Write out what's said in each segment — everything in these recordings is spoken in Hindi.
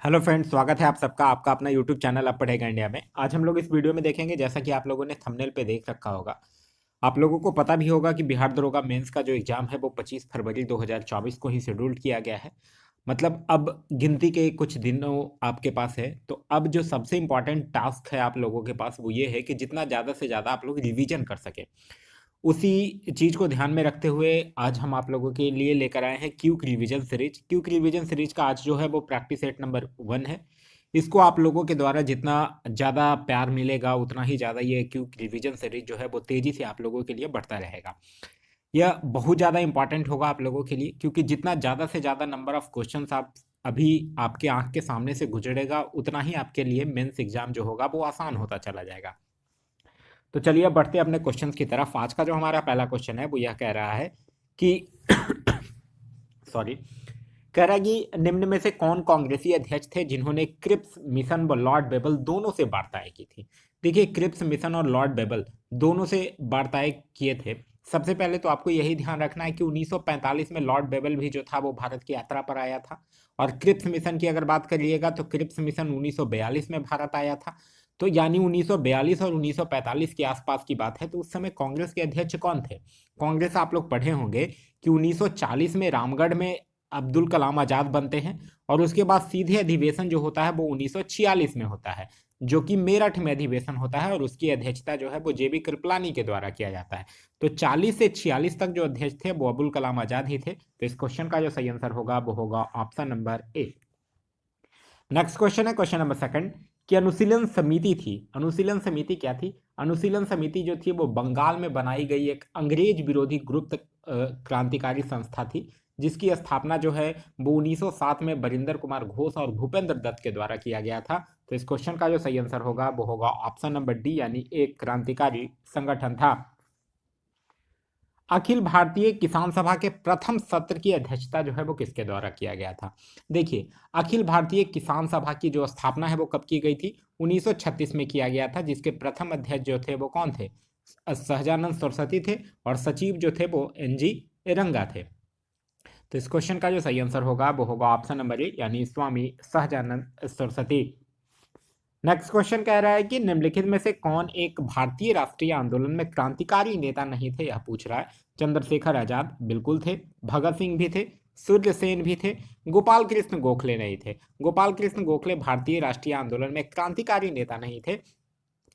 हेलो फ्रेंड्स, स्वागत है आप सबका आपका अपना यूट्यूब चैनल अब पढ़ेगा इंडिया में। आज हम लोग इस वीडियो में देखेंगे, जैसा कि आप लोगों ने थंबनेल पे देख रखा होगा, आप लोगों को पता भी होगा कि बिहार दरोगा मेंस का जो एग्जाम है वो 25 फरवरी 2024 को ही शेड्यूल किया गया है। मतलब अब गिनती के कुछ दिनों आपके पास है। तो अब जो सबसे इम्पोर्टेंट टास्क है आप लोगों के पास वो ये है कि जितना ज़्यादा से ज़्यादा आप लोग रिवीजन कर सकें। उसी चीज़ को ध्यान में रखते हुए आज हम आप लोगों के लिए लेकर आए हैं quick revision series. Quick revision series का आज जो है वो प्रैक्टिस सेट नंबर 1 है। इसको आप लोगों के द्वारा जितना ज़्यादा प्यार मिलेगा उतना ही ज़्यादा ये क्यूक रिवीजन सीरीज जो है वो तेज़ी से आप लोगों के लिए बढ़ता रहेगा। यह बहुत ज़्यादा इंपॉर्टेंट होगा आप लोगों के लिए, क्योंकि जितना ज़्यादा से ज़्यादा नंबर ऑफ क्वेश्चंस आप अभी आपके आंख के सामने से गुजरेगा उतना ही आपके लिए मेंस एग्जाम जो होगा वो आसान होता चला जाएगा। तो चलिए अब बढ़ते हैं अपने क्वेश्चन की तरफ। आज का जो हमारा पहला क्वेश्चन है वो यह कह रहा है कि सॉरी, कह रहा है कि निम्न में से कौन कांग्रेसी अध्यक्ष थे जिन्होंने क्रिप्स मिशन व लॉर्ड बेबल दोनों से वार्ताएं की थी। देखिए, क्रिप्स मिशन और लॉर्ड बेबल दोनों से वार्ताएं किए थे। सबसे पहले तो आपको यही ध्यान रखना है कि 1945 में लॉर्ड बेबल भी जो था वो भारत की यात्रा पर आया था। और क्रिप्स मिशन की अगर बात करिएगा तो क्रिप्स मिशन 1942 में भारत आया था। तो यानी 1942 और 1945 के आसपास की बात है। तो उस समय कांग्रेस के अध्यक्ष कौन थे? कांग्रेस आप लोग पढ़े होंगे कि 1940 में रामगढ़ में अब्दुल कलाम आजाद बनते हैं और उसके बाद सीधे अधिवेशन जो होता है वो 1946 में होता है, जो कि मेरठ में अधिवेशन होता है और उसकी अध्यक्षता जो है वो जेबी कृपलानी के द्वारा किया जाता है। तो 40 से 46 तक जो अध्यक्ष थे वो अब्दुल कलाम आजाद ही थे। तो इस क्वेश्चन का जो सही आंसर होगा वो होगा option number A. Next question है क्वेश्चन नंबर सेकंड कि अनुशीलन समिति थी। अनुशीलन समिति क्या थी? अनुशीलन समिति जो थी वो बंगाल में बनाई गई एक अंग्रेज विरोधी गुप्त क्रांतिकारी संस्था थी, जिसकी स्थापना जो है वो 1907 में बरिंदर कुमार घोष और भूपेंद्र दत्त के द्वारा किया गया था। तो इस क्वेश्चन का जो सही आंसर होगा वो होगा ऑप्शन नंबर डी, यानी एक क्रांतिकारी संगठन था। अखिल भारतीय किसान सभा के प्रथम सत्र की अध्यक्षता जो है वो किसके द्वारा किया गया था? देखिए, अखिल भारतीय किसान सभा की जो स्थापना है वो कब की गई थी? 1936 में किया गया था, जिसके प्रथम अध्यक्ष जो थे वो कौन थे? सहजानंद सरस्वती थे और सचिव जो थे वो एनजी रंगा थे। तो इस क्वेश्चन का जो सही आंसर होगा वो होगा ऑप्शन नंबर ए, यानी स्वामी सहजानंद सरस्वती। नेक्स्ट क्वेश्चन कह रहा है कि निम्नलिखित में से कौन एक भारतीय राष्ट्रीय आंदोलन में क्रांतिकारी नेता नहीं थे? यह पूछ रहा है। चंद्रशेखर आजाद बिल्कुल थे, भगत सिंह भी थे, सूर्य सेन भी थे, गोपाल कृष्ण गोखले नहीं थे। गोपाल कृष्ण गोखले भारतीय राष्ट्रीय आंदोलन में क्रांतिकारी नेता नहीं थे।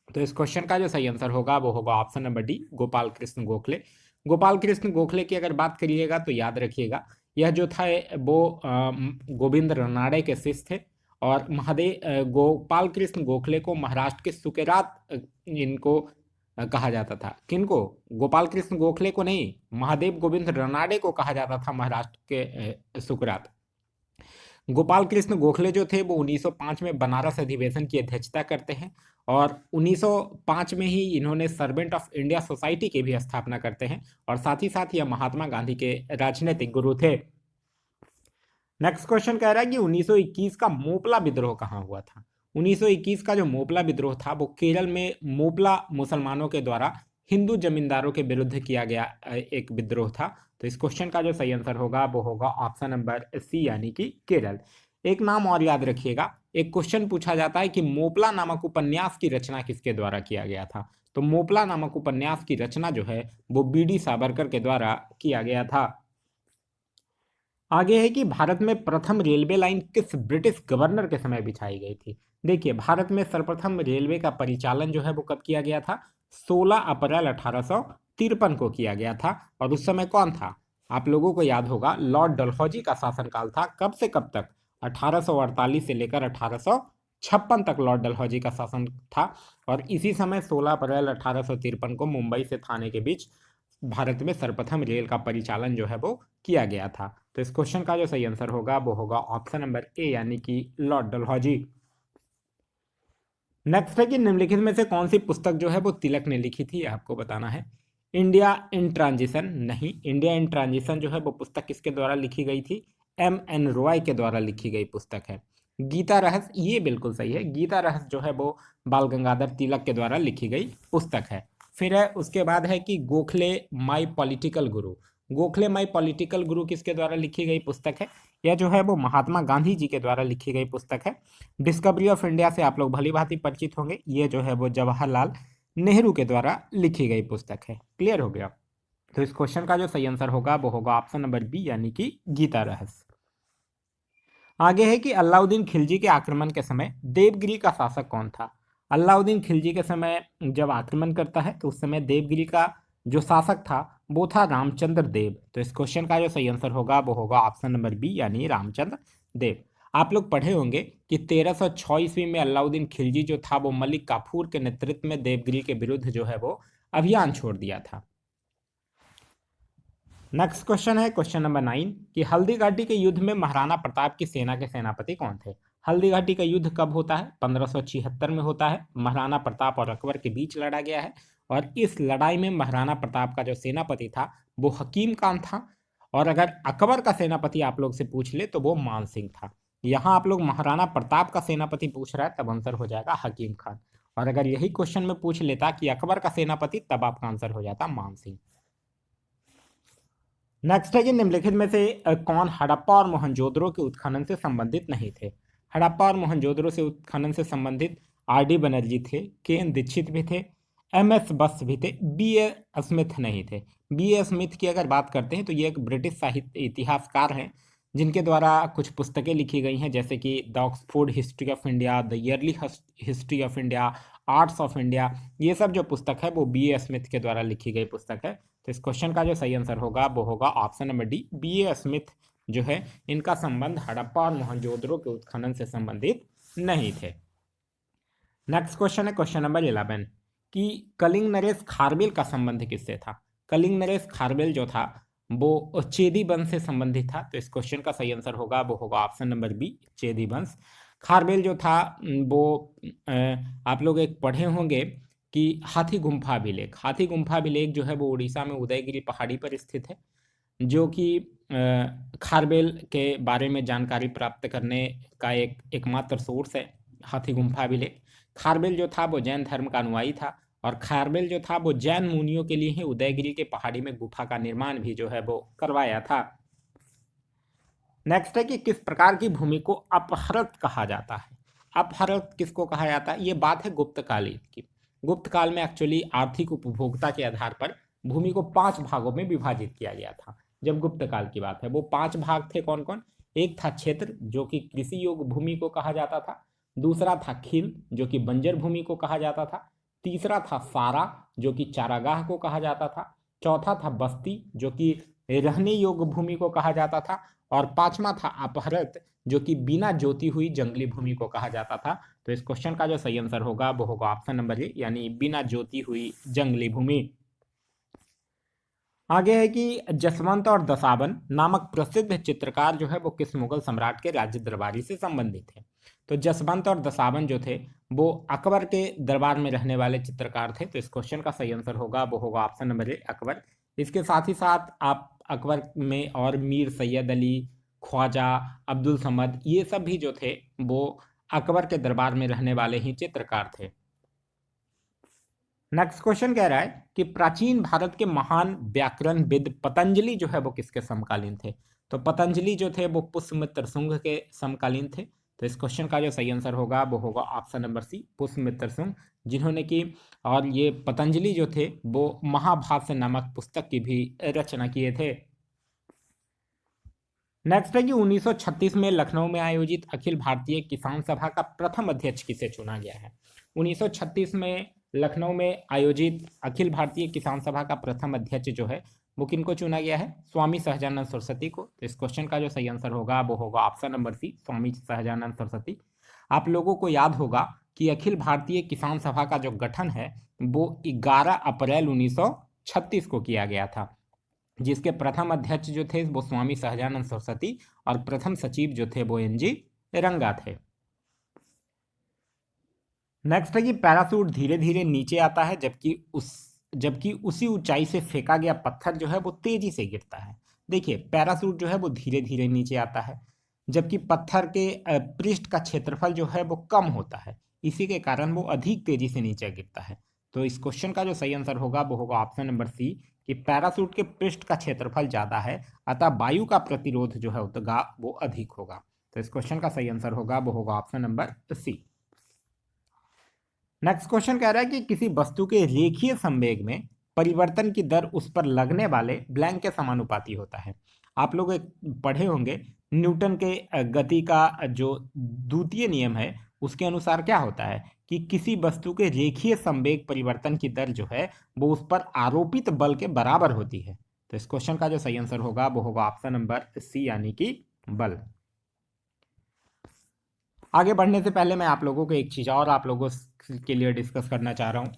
तो इस क्वेश्चन का जो सही आंसर होगा वो होगा option number D, Gopal Krishna Gokhale. Gopal Krishna Gokhale की अगर बात करिएगा तो याद रखिएगा, यह जो था वो गोविंद रनाड़े के शिष्य थे। और महादेव गोपाल कृष्ण गोखले को महाराष्ट्र के सुकेरात इनको कहा जाता था। किनको? गोपाल कृष्ण गोखले को नहीं, महादेव गोविंद रनाड़े को कहा जाता था महाराष्ट्र के सुकरात। गोपाल कृष्ण गोखले जो थे वो 1905 में बनारस अधिवेशन की अध्यक्षता करते हैं और 1905 में ही इन्होंने सर्वेंट ऑफ इंडिया सोसाइटी की भी स्थापना करते हैं और साथ ही साथ यह महात्मा गांधी के राजनीतिक गुरु थे। नेक्स्ट क्वेश्चन कह रहा है कि 1921 का मोपला विद्रोह कहाँ हुआ था? 1921 का जो मोपला विद्रोह था वो केरल में मोपला मुसलमानों के द्वारा हिंदू जमींदारों के विरुद्ध किया गया एक विद्रोह था। तो इस क्वेश्चन का जो सही आंसर होगा वो होगा ऑप्शन नंबर सी, यानी कि केरल। एक नाम और याद रखिएगा, एक क्वेश्चन पूछा जाता है कि मोपला नामक उपन्यास की रचना किसके द्वारा किया गया था? तो मोपला नामक उपन्यास की रचना जो है वो बीडी सावरकर के द्वारा किया गया था। आगे है कि भारत में प्रथम रेलवे लाइन किस ब्रिटिश गवर्नर के समय बिछाई गई थी? देखिए, भारत में सर्वप्रथम रेलवे का परिचालन जो है वो कब किया गया था? 16 अप्रैल 1853 को किया गया था। और उस समय कौन था? आप लोगों को याद होगा, लॉर्ड डलहौजी का शासनकाल था। कब से कब तक? 1848 से लेकर 1856 तक लॉर्ड डलहौजी का शासन था। और इसी समय 16 अप्रैल 1853 को मुंबई से थाने के बीच भारत में सर्वप्रथम रेल का परिचालन जो है वो किया गया था। तो इस क्वेश्चन का जो सही आंसर होगा वो होगा ऑप्शन नंबर ए, यानी कि लॉर्ड डलहौजी। नेक्स्ट है कि निम्नलिखित में से कौन सी पुस्तक जो है वो तिलक ने लिखी थी, आपको बताना है। इंडिया इन ट्रांजिशन नहीं, इंडिया इन ट्रांजिशन जो है वो पुस्तक किसके द्वारा लिखी गई थी? एम एन रॉय के द्वारा लिखी गई पुस्तक है। गीता रहस्य, ये बिल्कुल सही है, गीता रहस्य जो है वो बाल गंगाधर तिलक के द्वारा लिखी गई पुस्तक है। फिर है उसके बाद है कि Gokhale my political Guru. Gokhale my political गुरु किसके द्वारा लिखी गई पुस्तक है? यह जो है वो महात्मा गांधी जी के द्वारा लिखी गई पुस्तक है। डिस्कवरी ऑफ इंडिया से आप लोग भली भांति परिचित होंगे, ये जो है वो जवाहरलाल नेहरू के द्वारा लिखी गई पुस्तक है। क्लियर हो गया। तो इस क्वेश्चन का जो सही आंसर होगा वो होगा ऑप्शन नंबर बी, यानी कि गीता रहस्य। आगे है कि अलाउद्दीन खिलजी के आक्रमण के समय देवगिरी का शासक कौन था। अलाउद्दीन खिलजी के समय जब आक्रमण करता है तो उस समय देवगिरी का जो शासक था वो था रामचंद्र देव। तो इस क्वेश्चन का जो सही आंसर होगा वो होगा ऑप्शन नंबर बी, यानी रामचंद्र देव। आप लोग पढ़े होंगे कि 1306 ईस्वी में अलाउद्दीन खिलजी जो था वो मलिक काफूर के नेतृत्व में देवगिरी के विरुद्ध जो है वो अभियान छोड़ दिया था। नेक्स्ट क्वेश्चन है क्वेश्चन नंबर 9 कि हल्दी घाटी के युद्ध में महाराणा प्रताप की सेना के सेनापति कौन थे। हल्दी घाटी का युद्ध कब होता है? 1576 में होता है। महाराणा प्रताप और अकबर के बीच लड़ा गया है और इस लड़ाई में महाराणा प्रताप का जो सेनापति था वो हकीम खान था, और अगर अकबर का सेनापति आप लोग से पूछ ले तो वो मान सिंह था। यहाँ आप लोग महाराणा प्रताप का सेनापति पूछ रहा है तब आंसर हो जाएगा हकीम खान, और अगर यही क्वेश्चन में पूछ लेता कि अकबर का सेनापति तब आपका आंसर हो जाता मान सिंह। नेक्स्ट है कि निम्नलिखित में से कौन हड़प्पा और मोहनजोदड़ो के उत्खनन से संबंधित नहीं थे। हड़प्पा और मोहनजोदड़ो से उत्खनन से संबंधित आर.डी. बनर्जी थे, के.एन. दीक्षित भी थे, एम.एस. बस भी थे, बी.ए. स्मिथ नहीं थे। बी.ए. स्मिथ की अगर बात करते हैं तो ये एक ब्रिटिश साहित्य इतिहासकार हैं जिनके द्वारा कुछ पुस्तकें लिखी गई हैं, जैसे कि the Oxford history of India, the yearly history of India, arts of India. ये सब जो पुस्तक है वो बी.ए. स्मिथ के द्वारा लिखी गई पुस्तक है। तो इस क्वेश्चन का जो सही आंसर होगा वो होगा option number D, B A. Smith जो है इनका संबंध हड़प्पा और मोहनजोदड़ो के उत्खनन से संबंधित नहीं थे। नेक्स्ट क्वेश्चन है क्वेश्चन नंबर 11 कि कलिंग नरेश खारवेल का संबंध किससे था। कलिंग नरेश खारवेल जो था वो चेदी वंश से संबंधित था। तो इस क्वेश्चन का सही आंसर होगा वो होगा ऑप्शन नंबर बी, चेदी वंश। खारवेल जो था वो आप लोग एक पढ़े होंगे कि हाथी गुम्फा अभिलेख, हाथी गुम्फा अभिलेख जो है वो उड़ीसा में उदयगिरी पहाड़ी पर स्थित है, जो कि खारवेल के बारे में जानकारी प्राप्त करने का एकमात्र सोर्स है हाथी गुम्फा अभिलेख। खारवेल जो था वो जैन धर्म का अनुयायी था, और खारवेल जो था वो जैन मुनियों के लिए ही उदयगिरी के पहाड़ी में गुफा का निर्माण भी जो है वो करवाया था। नेक्स्ट है कि किस प्रकार की भूमि को अपहृत कहा जाता है। अपहृत किसको कहा जाता है? ये बात है गुप्त कालीन की। गुप्त काल में एक्चुअली आर्थिक उपभोक्ता के आधार पर भूमि को 5 भागों में विभाजित किया गया था। जब गुप्त काल की बात है, वो 5 भाग थे कौन कौन? एक था क्षेत्र जो कि कृषि योग्य भूमि को कहा जाता था, दूसरा था खील जो कि बंजर भूमि को कहा जाता था, तीसरा था सारा जो कि चारागाह को कहा जाता था, चौथा था बस्ती जो कि रहने योग्य भूमि को कहा जाता था, और 5वां था अपहृत जो कि बिना जोती हुई जंगली भूमि को कहा जाता था। तो इस क्वेश्चन का जो सही आंसर होगा वो होगा ऑप्शन नंबर ए, यानी बिना जोती हुई जंगली भूमि। आगे है कि जसवंत और दसावन नामक प्रसिद्ध चित्रकार जो है वो किस मुगल सम्राट के राज्य दरबारी से संबंधित है। तो जसवंत और दसावन जो थे वो अकबर के दरबार में रहने वाले चित्रकार थे। तो इस क्वेश्चन का सही आंसर होगा वो होगा ऑप्शन नंबर ए, अकबर। इसके साथ ही साथ आप अकबर में और मीर सैयद अली, ख्वाजा, अब्दुल समद, ये सब भी जो थे वो अकबर के दरबार में रहने वाले ही चित्रकार थे। नेक्स्ट क्वेश्चन कह रहा है कि प्राचीन भारत के महान व्याकरणविद पतंजलि जो है वो किसके समकालीन थे। तो पतंजलि जो थे वो पुष्यमित्र शुंग के समकालीन थे। तो इस क्वेश्चन का जो सही आंसर होगा वो होगा option number C, Pushyamitra Shunga, जिन्होंने की और ये पतंजलि जो थे वो महाभाष्य नामक पुस्तक की भी रचना किए थे। नेक्स्ट है कि 1936 में लखनऊ में आयोजित अखिल भारतीय किसान सभा का प्रथम अध्यक्ष किसे चुना गया है। 1936 में लखनऊ में आयोजित अखिल भारतीय किसान सभा का प्रथम अध्यक्ष जो है वो किनको चुना गया है? स्वामी सहजानंद सरस्वती को। तो इस क्वेश्चन का जो सही आंसर होगा वो होगा ऑप्शन नंबर सी, स्वामी सहजानंद सरस्वती। आप लोगों को याद होगा कि अखिल भारतीय किसान सभा का जो गठन है वो 11 अप्रैल 1936 को किया गया था, जिसके प्रथम अध्यक्ष जो थे वो स्वामी सहजानंद सरस्वती और प्रथम सचिव जो थे वो एन.जी. रंगा थे। नेक्स्ट है कि पैराशूट धीरे धीरे नीचे आता है जबकि उसी ऊंचाई से फेंका गया पत्थर जो है वो तेजी से गिरता है। देखिए पैराशूट जो है वो धीरे धीरे नीचे आता है जबकि पत्थर के पृष्ठ का क्षेत्रफल जो है वो कम होता है, इसी के कारण वो अधिक तेजी से नीचे गिरता है। तो इस क्वेश्चन का जो सही आंसर होगा वो होगा ऑप्शन नंबर सी, कि पैराशूट के पृष्ठ का क्षेत्रफल ज्यादा है, अतः वायु का प्रतिरोध जो है वो अधिक होगा। तो इस क्वेश्चन का सही आंसर होगा वो होगा option number C. Next question कह रहा है कि किसी वस्तु के रेखीय संवेग में परिवर्तन की दर उस पर लगने वाले ब्लैंक के समानुपाती होता है। आप लोग पढ़े होंगे न्यूटन के गति का जो द्वितीय नियम है उसके अनुसार क्या होता है कि किसी वस्तु के रेखीय संवेग परिवर्तन की दर जो है वो उस पर आरोपित बल के बराबर होती है। तो इस क्वेश्चन का जो सही आंसर होगा वो होगा ऑप्शन नंबर सी यानी कि बल। आगे बढ़ने से पहले मैं आप लोगों को एक चीज़ और आप लोगों के लिए डिस्कस करना चाह रहा हूँ।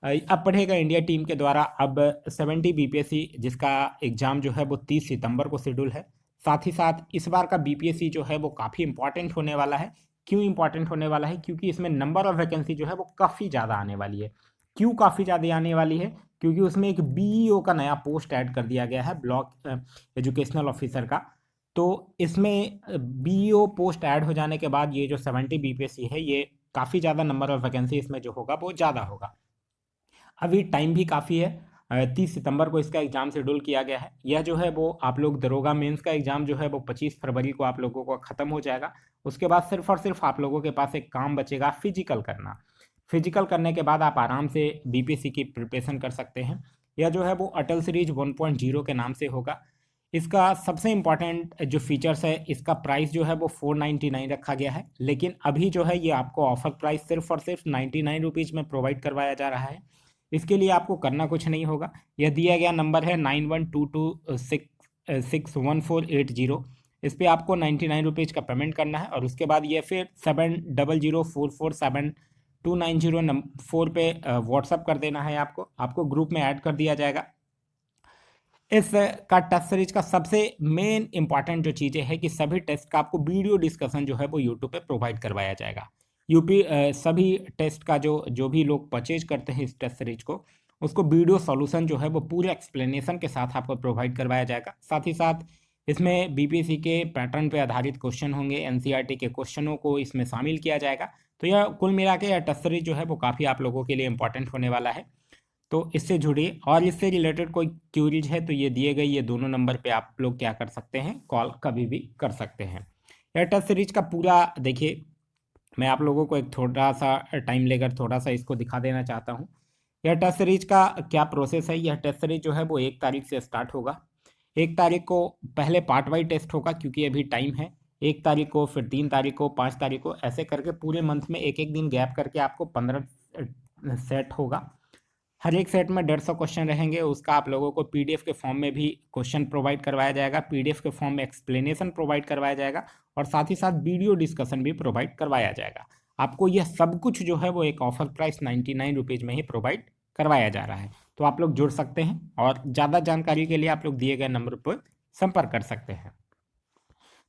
अब पढ़ेगा इंडिया टीम के द्वारा अब 70 बीपीएससी जिसका एग्ज़ाम जो है वो 30 सितंबर को शेड्यूल है। साथ ही साथ इस बार का बीपीएससी जो है वो काफ़ी इंपॉर्टेंट होने वाला है। क्यों इंपॉर्टेंट होने वाला है? क्योंकि इसमें नंबर ऑफ वैकेंसी जो है वो काफ़ी ज़्यादा आने वाली है। क्यों काफ़ी ज़्यादा आने वाली है? क्योंकि उसमें एक बीईओ का नया पोस्ट ऐड कर दिया गया है, ब्लॉक एजुकेशनल ऑफिसर का। तो इसमें बीईओ पोस्ट ऐड हो जाने के बाद ये जो 70 बीपीएससी है ये काफ़ी ज़्यादा नंबर ऑफ वैकेंसी इसमें जो होगा वो ज़्यादा होगा। अभी टाइम भी काफ़ी है, 30 सितंबर को इसका एग्ज़ाम शेड्यूल किया गया है। यह जो है वो आप लोग दरोगा मेंस का एग्ज़ाम जो है वो 25 फरवरी को आप लोगों को ख़त्म हो जाएगा। उसके बाद सिर्फ और सिर्फ आप लोगों के पास एक काम बचेगा, फिजिकल करना। फिजिकल करने के बाद आप आराम से बीपीएससी की प्रिपरेशन कर सकते हैं। यह जो है वो अटल सीरीज 1.0 के नाम से होगा। इसका सबसे इम्पॉर्टेंट जो फीचर्स है, इसका प्राइस जो है वो 499 रखा गया है, लेकिन अभी जो है ये आपको ऑफर प्राइस सिर्फ और सिर्फ 99 रुपीज़ में प्रोवाइड करवाया जा रहा है। इसके लिए आपको करना कुछ नहीं होगा। यह दिया गया नंबर है 91226148 इस पर आपको 99 रुपीज़ का पेमेंट करना है और उसके बाद ये फिर 7004472904 पे व्हाट्सअप कर देना है। आपको ग्रुप में ऐड कर दिया जाएगा। इस का टेस्ट सीरीज का सबसे मेन इंपॉर्टेंट जो चीज़ें है कि सभी टेस्ट का आपको वीडियो डिस्कशन जो है वो यूट्यूब पे प्रोवाइड करवाया जाएगा। सभी टेस्ट का जो भी लोग परचेज करते हैं इस टेस्ट सीरीज को, उसको वीडियो सॉल्यूशन जो है वो पूरे एक्सप्लेनेशन के साथ आपको प्रोवाइड करवाया जाएगा। साथ ही साथ इसमें बीपीएससी के पैटर्न पे आधारित क्वेश्चन होंगे, एनसीईआरटी के क्वेश्चनों को इसमें शामिल किया जाएगा। तो यह कुल मिला के यह टेस्ट सीरीज जो है वो काफ़ी आप लोगों के लिए इंपॉर्टेंट होने वाला है। तो इससे जुड़िए और इससे रिलेटेड कोई क्यूरीज है तो ये दिए गए ये दोनों नंबर पे आप लोग क्या कर सकते हैं, कॉल कभी भी कर सकते हैं। यह टेस्ट सीरीज का पूरा देखिए, मैं आप लोगों को एक थोड़ा सा टाइम लेकर थोड़ा सा इसको दिखा देना चाहता हूँ। यह टेस्ट सीरीज का क्या प्रोसेस है। यह टेस्ट सीरीज जो है वो 1 तारीख से स्टार्ट होगा। 1 तारीख को पहले पार्ट वाइज टेस्ट होगा क्योंकि अभी टाइम है। 1 तारीख को, फिर 3 तारीख को, 5 तारीख को, ऐसे करके पूरे मंथ में एक एक दिन गैप करके आपको 15 सेट होगा। हर एक सेट में 150 क्वेश्चन रहेंगे। उसका आप लोगों को पीडीएफ के फॉर्म में भी क्वेश्चन प्रोवाइड करवाया जाएगा, पीडीएफ के फॉर्म में एक्सप्लेनेशन प्रोवाइड करवाया जाएगा और साथ ही साथ वीडियो डिस्कशन भी प्रोवाइड करवाया जाएगा। आपको यह सब कुछ जो है वो एक ऑफर प्राइस 99 रुपीज़ में ही प्रोवाइड करवाया जा रहा है। तो आप लोग जुड़ सकते हैं और ज़्यादा जानकारी के लिए आप लोग दिए गए नंबर पर संपर्क कर सकते हैं।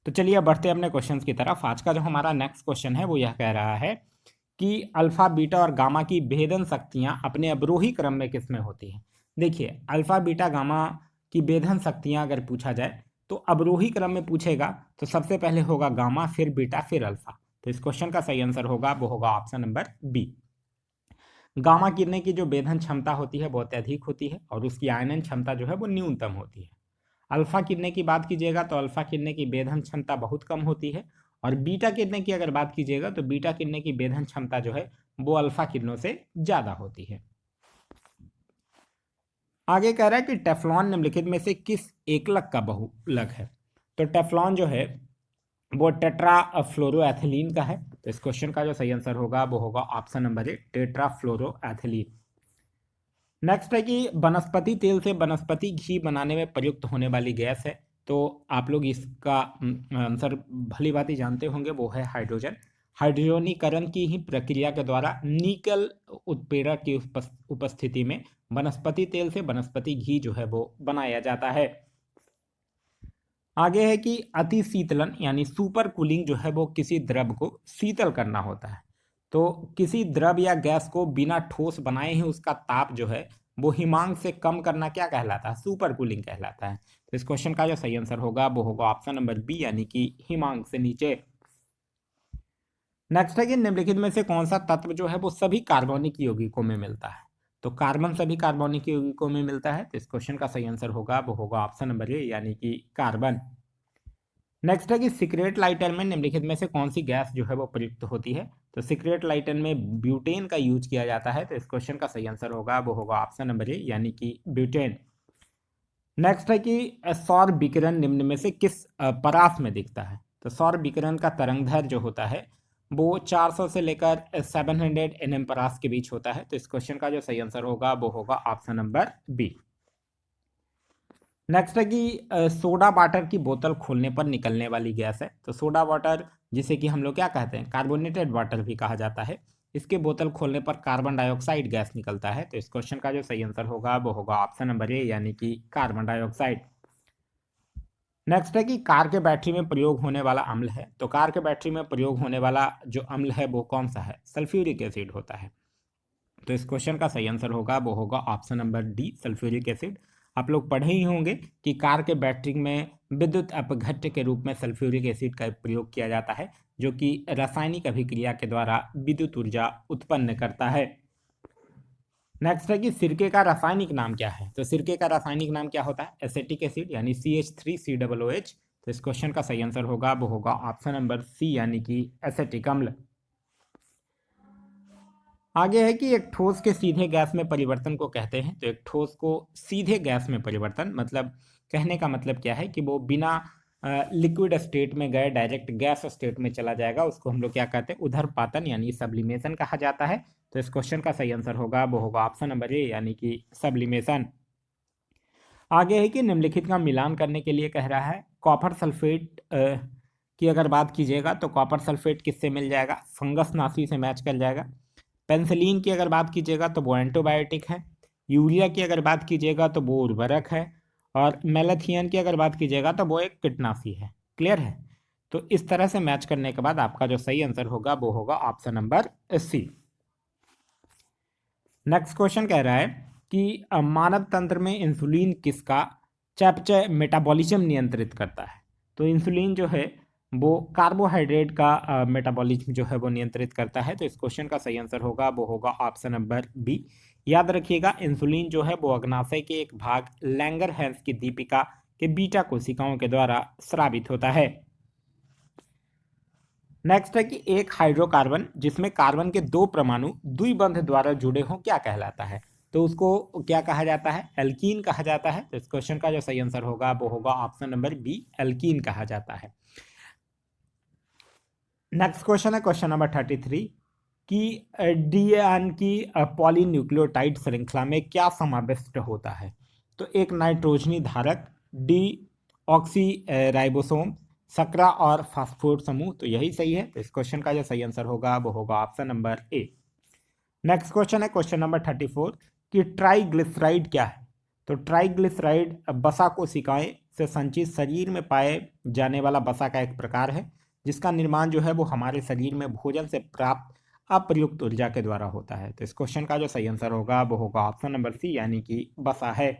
तो चलिए बढ़ते हैं अपने क्वेश्चन की तरफ। आज का जो हमारा नेक्स्ट क्वेश्चन है वो यह कह रहा है कि अल्फा, बीटा और गामा की भेदन शक्तियां अपने अवरोही क्रम में किस में होती हैं। देखिए, अल्फा, बीटा, गामा की भेदन शक्तियां अगर पूछा जाए तो अवरोही क्रम में पूछेगा तो सबसे पहले होगा गामा, फिर बीटा, फिर अल्फा। तो इस क्वेश्चन का सही आंसर होगा वो होगा ऑप्शन नंबर बी। गामा किरणें की जो भेदन क्षमता होती है बहुत अधिक होती है और उसकी आयनन क्षमता जो है वो न्यूनतम होती है। अल्फा किरणें की बात कीजिएगा तो अल्फा किरणें की भेदन क्षमता बहुत कम होती है और बीटा किरणें की अगर बात कीजिएगा तो बीटा किरणें की भेदन क्षमता जो है वो अल्फा किरणों से ज्यादा होती है। आगे कह रहा है कि टेफ्लॉन निम्नलिखित में से किस एकलक का बहुलक है। तो टेफ्लॉन जो है वो टेट्राफ्लोरोएथिलीन का है। तो इस क्वेश्चन का जो सही आंसर होगा वो होगा ऑप्शन नंबर ए, टेट्राफ्लोरोएथिलीन। नेक्स्ट है कि वनस्पति तेल से वनस्पति घी बनाने में प्रयुक्त होने वाली गैस है। तो आप लोग इसका आंसर भली भांति जानते होंगे, वो है हाइड्रोजन। हाइड्रोजनीकरण की ही प्रक्रिया के द्वारा निकल उत्प्रेरक की उपस्थिति में वनस्पति तेल से वनस्पति घी जो है वो बनाया जाता है। आगे है कि अति शीतलन यानी सुपर कूलिंग जो है वो किसी द्रव को शीतल करना होता है। तो किसी द्रव या गैस को बिना ठोस बनाए ही उसका ताप जो है वो हिमांक से कम करना क्या कहलाता है? सुपर कूलिंग कहलाता है। तो इस क्वेश्चन का जो सही आंसर होगा वो होगा ऑप्शन नंबर बी यानी कि हिमांक से नीचे। नेक्स्ट है कि निम्नलिखित में से कौन सा तत्व जो है वो सभी कार्बनिक यौगिकों में मिलता है। तो कार्बन सभी कार्बनिक यौगिकों में मिलता है, तो इस क्वेश्चन का सही आंसर होगा वो होगा ऑप्शन नंबर ए यानी कि कार्बन। नेक्स्ट है कि सिगरेट लाइटर में निम्नलिखित में से कौन सी गैस जो है वो प्रयुक्त होती है। तो सिगरेट लाइटर में ब्यूटेन का यूज किया जाता है, तो इस क्वेश्चन का सही आंसर होगा वो होगा ऑप्शन नंबर ए यानी कि ब्यूटेन। नेक्स्ट है कि सौर विकिरण निम्न में से किस परास में दिखता है। तो सौर विकिरण का तरंगदैर्घ्य जो होता है वो 400 से लेकर 700 nm परास के बीच होता है, तो इस क्वेश्चन का जो सही आंसर होगा वो होगा ऑप्शन नंबर बी। नेक्स्ट है कि सोडा वाटर की बोतल खोलने पर निकलने वाली गैस है। तो सोडा वाटर जिसे कि हम लोग क्या कहते हैं, कार्बोनेटेड वाटर भी कहा जाता है, इसके बोतल खोलने पर कार्बन डाइऑक्साइड गैस निकलता है, तो इस क्वेश्चन का जो सही आंसर होगा वो होगा ऑप्शन नंबर ए यानी कि कार्बन डाइऑक्साइड। नेक्स्ट है कि कार के बैटरी में प्रयोग होने वाला अम्ल है। तो कार के बैटरी में प्रयोग होने वाला जो अम्ल है वो कौन सा है, सल्फ्यूरिक एसिड होता है, तो इस क्वेश्चन का सही आंसर होगा वो होगा option number D sulphuric acid. आप लोग पढ़े ही होंगे कि कार के बैटरी में विद्युत अपघट्य के रूप में सल्फ्यूरिक एसिड का प्रयोग किया जाता है, जो कि रासायनिक अभिक्रिया के द्वारा विद्युत ऊर्जा उत्पन्न करता है। नेक्स्ट है कि सिरके का रासायनिक नाम क्या है। तो सिरके का रासायनिक नाम क्या होता है, एसेटिक एसिड यानी CH3COOH। तो इस क्वेश्चन का सही आंसर होगा वो होगा ऑप्शन नंबर सी यानी कि एसेटिक अम्ल। आगे है कि एक ठोस के सीधे गैस में परिवर्तन को कहते हैं। तो एक ठोस को सीधे गैस में परिवर्तन मतलब कहने का मतलब क्या है कि वो बिना लिक्विड स्टेट में गए डायरेक्ट गैस स्टेट में चला जाएगा, उसको हम लोग क्या कहते हैं, उधर्पातन यानी सब्लिमेशन कहा जाता है। तो इस क्वेश्चन का सही आंसर होगा वो होगा ऑप्शन नंबर ए यानी कि सब्लिमेशन। आगे है कि निम्नलिखित का मिलान करने के लिए कह रहा है। कॉपर सल्फेट की अगर बात कीजिएगा तो कॉपर सल्फेट किससे मिल जाएगा, फंगस नाशी से मैच कर जाएगा। पेंसिलिन की अगर बात कीजिएगा तो वो एंटीबायोटिक है। यूरिया की अगर बात कीजिएगा तो वो उर्वरक है। और मेलाथियन की अगर बात कीजिएगा तो वो एक कीटनाशी है। क्लियर है। तो इस तरह से मैच करने के बाद आपका जो सही आंसर होगा वो होगा option number C. Next question कह रहा है कि मानव तंत्र में इंसुलिन किसका चयापचय मेटाबॉलिज्म नियंत्रित करता है। तो इंसुलिन जो है वो कार्बोहाइड्रेट का मेटाबॉलिज्म जो है वो नियंत्रित करता है, तो इस क्वेश्चन का सही आंसर होगा वो होगा ऑप्शन नंबर बी। याद रखिएगा इंसुलिन जो है वो अग्नाशय के एक भाग लैंगरहैंस की दीपिका के बीटा कोशिकाओं के द्वारा स्रावित होता है। नेक्स्ट है कि एक हाइड्रोकार्बन जिसमें कार्बन के दो परमाणु द्विबंध द्वारा जुड़े हों क्या कहलाता है। तो उसको क्या कहा जाता है, एल्कीन कहा जाता है। तो इस क्वेश्चन का जो सही आंसर होगा वो होगा ऑप्शन नंबर बी एल्कीन कहा जाता है। नेक्स्ट क्वेश्चन है क्वेश्चन नंबर 33 कि डीएन की पॉलीन्यूक्लियोटाइड श्रृंखला में क्या समाविष्ट होता है। तो एक नाइट्रोजनी धारक, डी ऑक्सी राइबोसोम, सकरा और फास्फोर समूह, तो यही सही है। तो इस क्वेश्चन का जो सही आंसर होगा वो होगा option number A. Next question है क्वेश्चन नंबर 34 कि ट्राइग्लिसराइड क्या है। तो ट्राइग्लिसराइड वसा कोशिकाएं से संचित शरीर में पाए जाने वाला वसा का एक प्रकार है, जिसका निर्माण जो है वो हमारे शरीर में भोजन से प्राप्त अप्रयुक्त ऊर्जा के द्वारा होता है। तो इस क्वेश्चन का जो सही आंसर होगा वो होगा ऑप्शन नंबर सी यानी कि वसा है।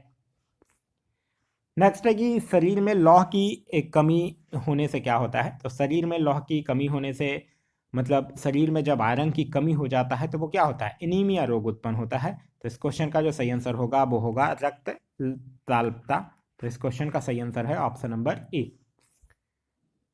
नेक्स्ट है कि शरीर में लौह की एक कमी होने से क्या होता है। तो शरीर में लौह की कमी होने से मतलब शरीर में जब आयरन की कमी हो जाता है तो वो क्या होता है, एनीमिया रोग उत्पन्न होता है। तो इस क्वेश्चन का जो सही आंसर होगा वो होगा रक्त ताल्पता। तो इस क्वेश्चन का सही आंसर है ऑप्शन नंबर ए।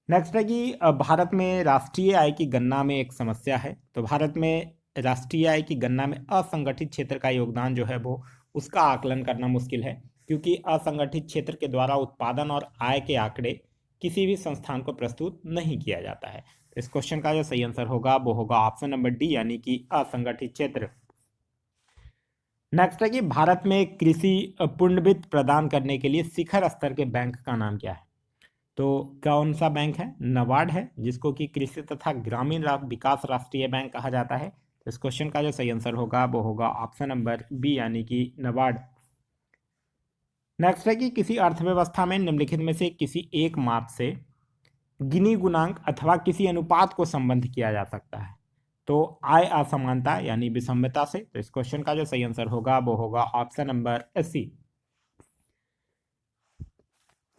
नेक्स्ट है कि भारत में राष्ट्रीय आय की गणना में एक समस्या है। तो भारत में राष्ट्रीय आय की गणना में असंगठित क्षेत्र का योगदान जो है वो उसका आकलन करना मुश्किल है, क्योंकि असंगठित क्षेत्र के द्वारा उत्पादन और आय के आंकड़े किसी भी संस्थान को प्रस्तुत नहीं किया जाता है। तो इस क्वेश्चन का जो सही आंसर होगा वो होगा ऑप्शन नंबर डी यानी कि असंगठित क्षेत्र। नेक्स्ट है कि भारत में कृषि पुनर्वित्त प्रदान करने के लिए शिखर स्तर के बैंक का नाम क्या है। तो कौन सा बैंक है, नबार्ड है, जिसको कि कृषि तथा ग्रामीण विकास राष्ट्रीय बैंक कहा जाता है। तो इस क्वेश्चन का जो सही आंसर होगा वो होगा ऑप्शन नंबर बी यानी कि नबार्ड। नेक्स्ट है कि किसी अर्थव्यवस्था में निम्नलिखित में से किसी एक माप से गिनी गुणांक अथवा किसी अनुपात को संबंध किया जा सकता है। तो आय असमानता यानी विषमता से। तो इस क्वेश्चन का जो सही आंसर होगा वो होगा ऑप्शन नंबर सी।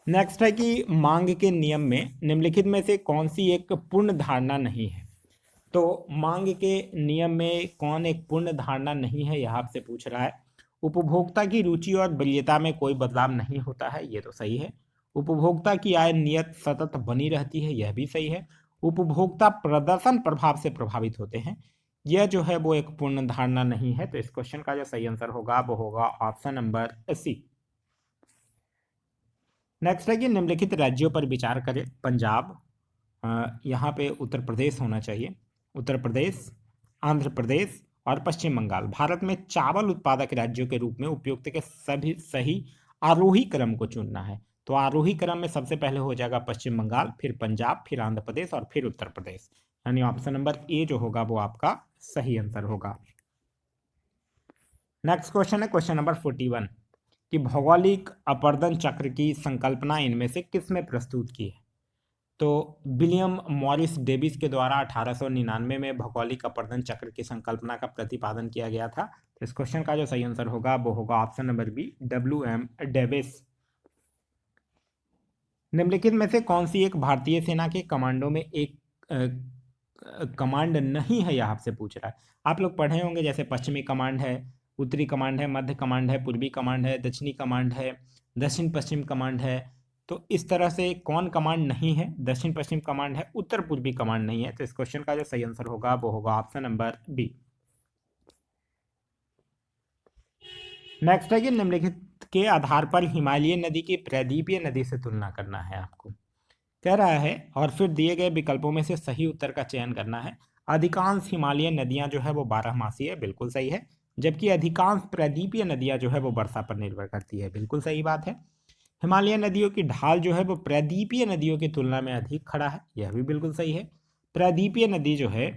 नेक्स्ट है कि मांग के नियम में निम्नलिखित में से कौन सी एक पूर्ण धारणा नहीं है। तो मांग के नियम में कौन एक पूर्ण धारणा नहीं है, यह आपसे पूछ रहा है। उपभोक्ता की रुचि और वरीयता में कोई बदलाव नहीं होता है, ये तो सही है। उपभोक्ता की आय नियत सतत बनी रहती है, यह भी सही है। उपभोक्ता प्रदर्शन प्रभाव से प्रभावित होते हैं, यह जो है वो एक पूर्ण धारणा नहीं है। तो इस क्वेश्चन का जो सही आंसर होगा वो होगा ऑप्शन नंबर सी। नेक्स्ट है कि निम्नलिखित राज्यों पर विचार करें। पंजाब, यहाँ पे उत्तर प्रदेश होना चाहिए, उत्तर प्रदेश, आंध्र प्रदेश और पश्चिम बंगाल भारत में चावल उत्पादक राज्यों के रूप में उपयुक्त के सभी सही आरोही क्रम को चुनना है। तो आरोही क्रम में सबसे पहले हो जाएगा पश्चिम बंगाल, फिर पंजाब, फिर आंध्र प्रदेश और फिर उत्तर प्रदेश, यानी ऑप्शन नंबर ए जो होगा वो आपका सही आंसर होगा। नेक्स्ट क्वेश्चन है क्वेश्चन नंबर 41 कि भौगोलिक अपर्दन चक्र की संकल्पना इनमें से किसमें प्रस्तुत की है। तो विलियम मॉरिस डेविस के द्वारा 1899 में भौगोलिक अपर्दन चक्र की संकल्पना का प्रतिपादन किया गया था। तो इस क्वेश्चन का जो सही आंसर होगा वो होगा option number B, WM Davis. निम्नलिखित में से कौन सी एक भारतीय सेना के कमांडो में एक कमांड नहीं है, यह आपसे पूछ रहा है। आप लोग पढ़े होंगे जैसे पश्चिमी कमांड है, उत्तरी कमांड है, मध्य कमांड है, पूर्वी कमांड है, दक्षिणी कमांड है, दक्षिण पश्चिम कमांड है। तो इस तरह से कौन कमांड नहीं है, दक्षिण पश्चिम कमांड है, उत्तर पूर्वी कमांड नहीं है। तो इस क्वेश्चन का जो सही आंसर होगा वो होगा ऑप्शन नंबर बी। नेक्स्ट है कि निम्नलिखित के आधार पर हिमालयी नदी की प्रायद्वीपीय नदी से तुलना करना है आपको, कह रहा है, और फिर दिए गए विकल्पों में से सही उत्तर का चयन करना है। अधिकांश हिमालयी नदियां जो है वो 12 मासी है, बिल्कुल सही है। जबकि अधिकांश प्रायद्वीपीय नदियां जो है वो वर्षा पर निर्भर करती है, बिल्कुल सही बात है। हिमालयी नदियों की ढाल जो है वो प्रायद्वीपीय नदियों की तुलना में अधिक खड़ा है, यह भी बिल्कुल सही है। प्रायद्वीपीय नदी जो है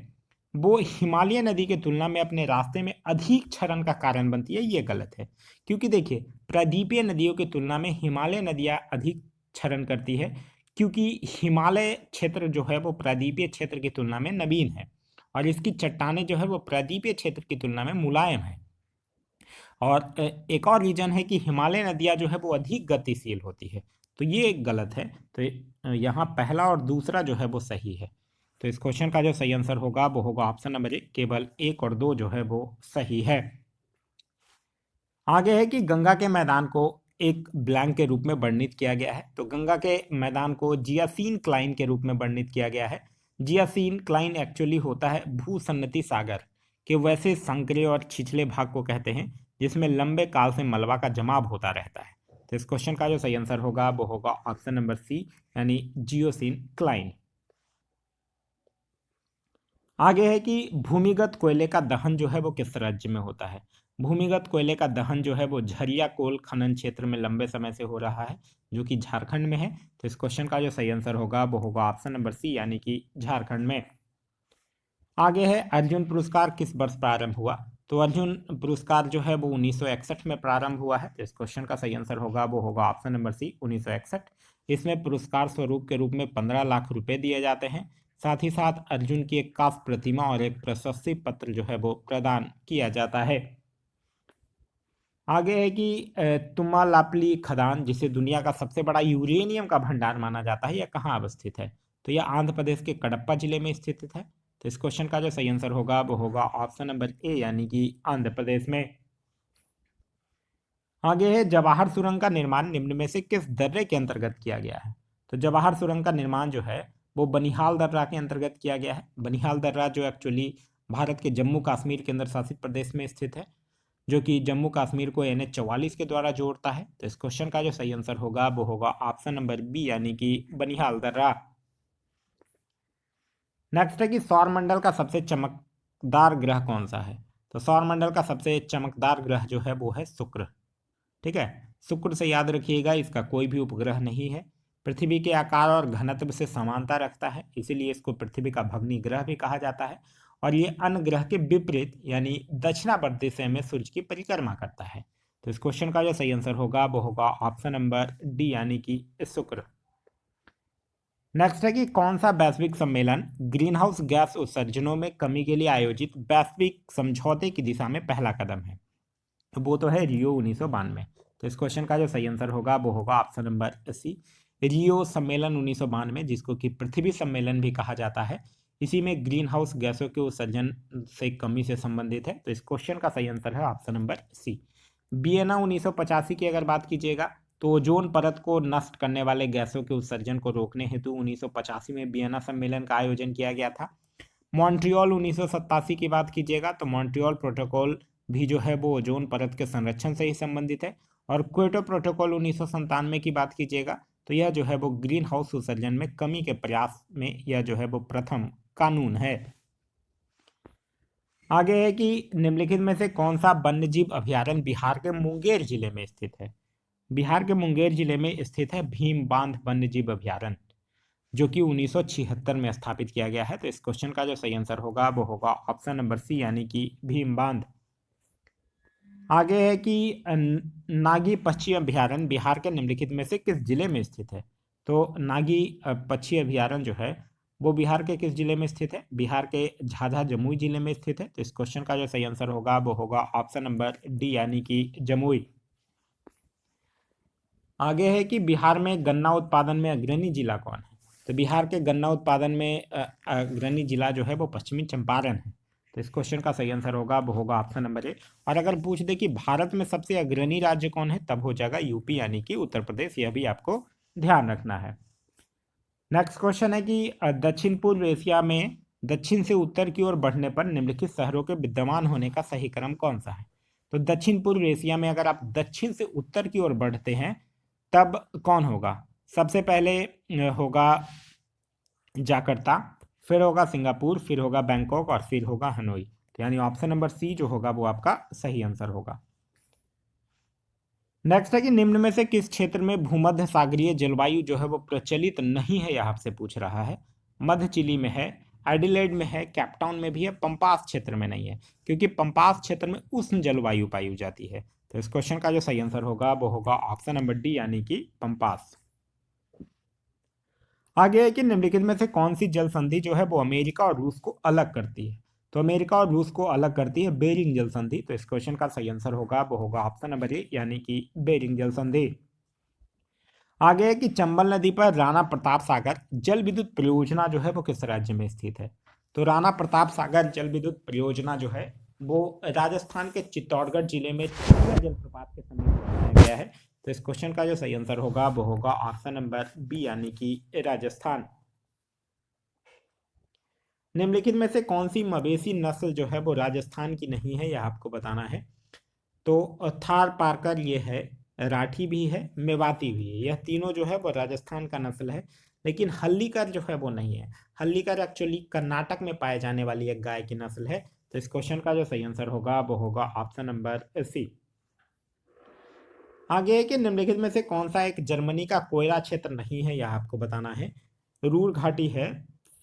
वो हिमालय नदी की तुलना में अपने रास्ते में अधिक क्षरण का कारण बनती है, ये गलत है। क्योंकि देखिए प्रायद्वीपीय नदियों की तुलना में हिमालय नदियाँ अधिक क्षरण करती है, क्योंकि हिमालय क्षेत्र जो है वो प्रायद्वीपीय क्षेत्र की तुलना में नवीन है और इसकी चट्टानें जो है वो प्रायद्वीपीय क्षेत्र की तुलना में मुलायम है। और एक और रीजन है कि हिमालय नदियाँ जो है वो अधिक गतिशील होती है, तो ये गलत है। तो यहाँ पहला और दूसरा जो है वो सही है। तो इस क्वेश्चन का जो सही आंसर होगा वो होगा ऑप्शन नंबर ए, केवल 1 और 2 जो है वो सही है। आगे है कि गंगा के मैदान को एक ब्लैंक के रूप में वर्णित किया गया है। तो गंगा के मैदान को जियासीन क्लाइन के रूप में वर्णित किया गया है। जियासीन क्लाइन एक्चुअली होता है भूसन्नति सागर के वैसे संकरे और छिछले भाग को कहते हैं जिसमें लंबे काल से मलबा का जमाव होता रहता है। तो इस क्वेश्चन का जो सही आंसर होगा वो होगा ऑप्शन नंबर सी, यानी जियोसीन क्लाइन। आगे है कि भूमिगत कोयले का दहन जो है वो किस राज्य में होता है। भूमिगत कोयले का दहन जो है वो झरिया कोल खनन क्षेत्र में लंबे समय से हो रहा है, जो कि झारखंड में है। तो इस क्वेश्चन का जो सही आंसर होगा वो होगा ऑप्शन नंबर सी, यानी कि झारखंड में। आगे है अर्जुन पुरस्कार किस वर्ष प्रारंभ हुआ। तो अर्जुन पुरस्कार जो है वो 1961 में प्रारंभ हुआ है। तो इस क्वेश्चन का सही आंसर होगा वो होगा ऑप्शन नंबर सी, 1961। इसमें पुरस्कार स्वरूप के रूप में 15 लाख रुपए दिए जाते हैं। साथ ही साथ अर्जुन की एक कांस्य प्रतिमा और एक प्रशस्ति पत्र जो है वो प्रदान किया जाता है। आगे है कि तुम्मालापली खदान, जिसे दुनिया का सबसे बड़ा यूरेनियम का भंडार माना जाता है, यह कहाँ अवस्थित है। तो यह आंध्र प्रदेश के कडप्पा जिले में स्थित है। तो इस क्वेश्चन का जो सही आंसर होगा वो होगा ऑप्शन नंबर ए, यानी कि आंध्र प्रदेश में। आगे है जवाहर सुरंग का निर्माण निम्न में से किस दर्रे के अंतर्गत किया गया है। तो जवाहर सुरंग का निर्माण जो है वो बनिहाल दर्रा के अंतर्गत किया गया है। बनिहाल दर्रा जो एक्चुअली भारत के जम्मू कश्मीर केंद्र शासित प्रदेश में स्थित है, जो कि जम्मू कश्मीर को NH-44 के द्वारा जोड़ता है। तो इस क्वेश्चन का जो सही आंसर होगा वो होगा ऑप्शन नंबर बी, यानी कि बनिहाल दर्रा। नेक्स्ट है कि सौरमंडल का सबसे चमकदार ग्रह कौन सा है। तो सौरमंडल का सबसे चमकदार ग्रह जो है वो है शुक्र। ठीक है, शुक्र से याद रखिएगा, इसका कोई भी उपग्रह नहीं है। पृथ्वी के आकार और घनत्व से समानता रखता है, इसीलिए इसको पृथ्वी का भग्नी ग्रह भी कहा जाता है। और ये अन्य ग्रह के विपरीत यानी दक्षिणावर्त दिशा में सूर्य की परिक्रमा करता है। तो इस क्वेश्चन का जो सही आंसर होगा वो होगा ऑप्शन नंबर डी, यानी कि शुक्र। नेक्स्ट है कि कौन सा वैश्विक सम्मेलन ग्रीन हाउस गैस उत्सर्जनों में कमी के लिए आयोजित वैश्विक समझौते की दिशा में पहला कदम है। तो वो तो है रियो 1992। तो इस क्वेश्चन का जो सही आंसर होगा वो होगा ऑप्शन नंबर सी, रियो सम्मेलन 1992, जिसको कि पृथ्वी सम्मेलन भी कहा जाता है। इसी में ग्रीन हाउस गैसों के उत्सर्जन से कमी से संबंधित है। तो इस क्वेश्चन का सही आंसर है ऑप्शन नंबर सी। वियना 1985 की अगर बात कीजिएगा तो ओजोन परत को नष्ट करने वाले गैसों के उत्सर्जन को रोकने हेतु 1985 में वियना सम्मेलन का आयोजन किया गया था। मॉन्ट्रियल 1987 की बात कीजिएगा तो मॉन्ट्रियल प्रोटोकॉल भी जो है वो ओजोन परत के संरक्षण से ही संबंधित है। और क्योटो प्रोटोकॉल 1997 की बात कीजिएगा तो यह जो है वो ग्रीन हाउस उत्सर्जन में कमी के प्रयास में यह जो है वो प्रथम कानून है। आगे है कि निम्नलिखित में से कौन सा वन्यजीव अभयारण्य बिहार के मुंगेर जिले में स्थित है। बिहार के मुंगेर जिले में स्थित है भीम बांध वन्यजीव अभयारण्य, जो कि 1976 में स्थापित किया गया है। तो इस क्वेश्चन का जो सही आंसर होगा वो होगा ऑप्शन नंबर सी, यानी कि भीम बांध। आगे है कि नागी पक्षी अभयारण्य बिहार के निम्नलिखित में से किस जिले में स्थित है। तो नागी पक्षी अभयारण्य जो है वो बिहार के किस जिले में स्थित है। बिहार के झाझा जमुई जिले में स्थित है। तो इस क्वेश्चन का जो सही आंसर होगा वो होगा ऑप्शन नंबर डी, यानी कि जमुई। आगे है कि बिहार में गन्ना उत्पादन में अग्रणी जिला कौन है। तो बिहार के गन्ना उत्पादन में अग्रणी जिला जो है वो पश्चिमी चंपारण है। तो इस क्वेश्चन का सही आंसर होगा वो होगा ऑप्शन नंबर ए। और अगर पूछ दे कि भारत में सबसे अग्रणी राज्य कौन है, तब हो जाएगा यूपी, यानी कि उत्तर प्रदेश। यह भी आपको ध्यान रखना है। नेक्स्ट क्वेश्चन है कि दक्षिण पूर्व एशिया में दक्षिण से उत्तर की ओर बढ़ने पर निम्नलिखित शहरों के विद्यमान होने का सही क्रम कौन सा है। तो दक्षिण पूर्व एशिया में अगर आप दक्षिण से उत्तर की ओर बढ़ते हैं तब कौन होगा। सबसे पहले होगा जाकर्ता, फिर होगा सिंगापुर, फिर होगा बैंकॉक और फिर होगा हनोई। तो यानी ऑप्शन नंबर सी जो होगा वो आपका सही आंसर होगा। नेक्स्ट है कि निम्न में से किस क्षेत्र में भूमध्य सागरीय जलवायु जो है वो प्रचलित नहीं है, यह आपसे पूछ रहा है। मध्य चिली में है, एडिलेड में है, कैपटाउन में भी है, पंपास क्षेत्र में नहीं है, क्योंकि पंपास क्षेत्र में उष्ण जलवायु पाई जाती है। तो इस क्वेश्चन का जो सही आंसर होगा वो होगा ऑप्शन नंबर डी, यानी कि पंपास। आगे है कि निम्नलिखित में से कौन सी जल संधि जो है वो अमेरिका और रूस को अलग करती है। तो अमेरिका और रूस को अलग करती है बेरिंग जल संधि। तो इस क्वेश्चन का सही आंसर होगा वो होगा ऑप्शन नंबर ए, यानी कि बेरिंग जल संधि। आगे है कि चंबल नदी पर राणा प्रताप सागर जल विद्युत परियोजना जो है वो किस राज्य में स्थित है। तो राणा प्रताप सागर जल विद्युत परियोजना जो है वो राजस्थान के चित्तौड़गढ़ जिले में चूड़ा जलप्रपात के समीप बनाया गया है। तो इस क्वेश्चन का जो सही आंसर होगा वो होगा ऑप्शन नंबर बी, यानी कि राजस्थान। निम्नलिखित में से कौन सी मवेशी नस्ल जो है वो राजस्थान की नहीं है, यह आपको बताना है। तो थार पारकर ये है, राठी भी है, मेवाती भी है। यह तीनों जो है वो राजस्थान का नस्ल है, लेकिन हल्लीकर जो है वो नहीं है। हल्लीकर एक्चुअली कर्नाटक में पाए जाने वाली एक गाय की नस्ल है। तो इस क्वेश्चन का जो सही आंसर होगा वो होगा ऑप्शन नंबर सी। आगे है कि निम्नलिखित में से कौन सा एक जर्मनी का कोयला क्षेत्र नहीं है, यह आपको बताना है। रूर घाटी है,